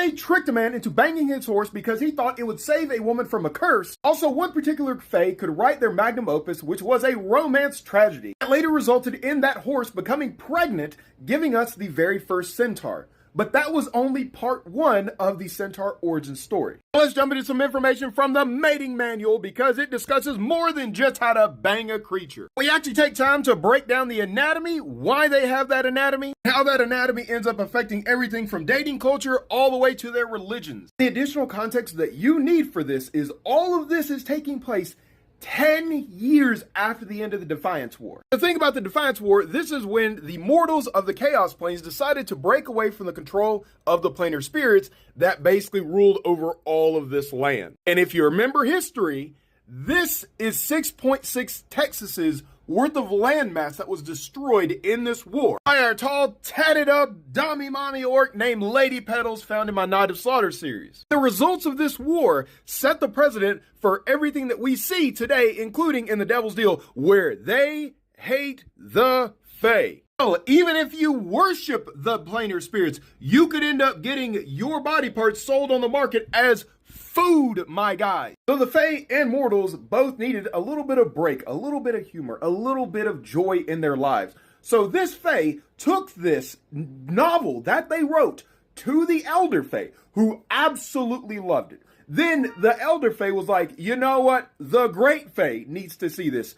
Fae tricked a man into banging his horse because he thought it would save a woman from a curse. Also, one particular Fae could write their magnum opus, which was a romance tragedy. That later resulted in that horse becoming pregnant, giving us the very first Centaur. But that was only part one of the Centaur origin story. Let's jump into some information from the mating manual because it discusses more than just how to bang a creature. We actually take time to break down the anatomy, why they have that anatomy, how that anatomy ends up affecting everything from dating culture all the way to their religions. The additional context that you need for this is all of this is taking place 10 years after the end of the Defiance War. The thing about the Defiance War, this is when the mortals of the Chaos Planes decided to break away from the control of the planar spirits that basically ruled over all of this land. And if you remember history, this is 6.6 Texases worth of landmass that was destroyed in this war by our tall, tatted up, dummy mommy orc named Lady Petals found in my Night of Slaughter series. The results of this war set the precedent for everything that we see today, including in the Devil's Deal, where they hate the Fae. So even if you worship the planar spirits, you could end up getting your body parts sold on the market as food, my guy. So the Fae and mortals both needed a little bit of break, a little bit of humor, a little bit of joy in their lives. So this Fae took this novel that they wrote to the Elder Fae, who absolutely loved it. Then the Elder Fae was like, you know what? The Great Fae needs to see this.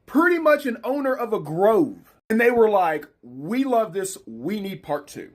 Pretty much an owner of a grove. And they were like, we love this. We need part two.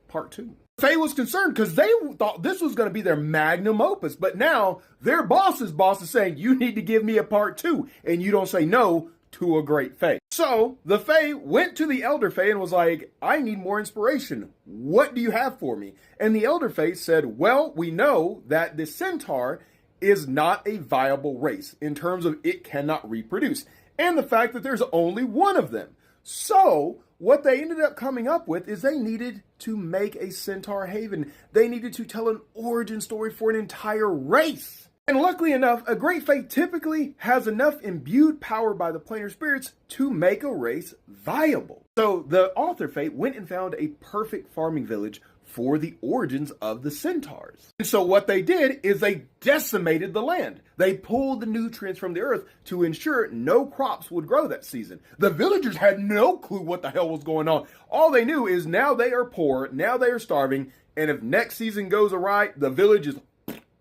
Part two. Fae was concerned because they thought this was going to be their magnum opus, but now their boss's boss is saying, you need to give me a part two, and you don't say no to a great Fae. So the Fae went to the Elder Fae and was like, I need more inspiration. What do you have for me? And the Elder Fae said, well, we know that the Centaur is not a viable race in terms of it cannot reproduce, and the fact that there's only one of them. So what they ended up coming up with is they needed to make a Centaur haven. They needed to tell an origin story for an entire race. And luckily enough, a great Fae typically has enough imbued power by the planar spirits to make a race viable. So the author Fae went and found a perfect farming village for the origins of the Centaurs. And so what they did is they decimated the land. They pulled the nutrients from the earth to ensure no crops would grow that season. The villagers had no clue what the hell was going on. All they knew is now they are poor, now they are starving, and if next season goes awry, the village is...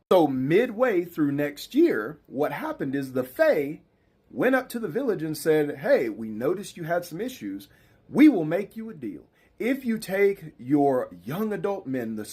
So midway through next year, what happened is the Fae went up to the village and said, hey, we noticed you had some issues. We will make you a deal. If you take your young adult men, the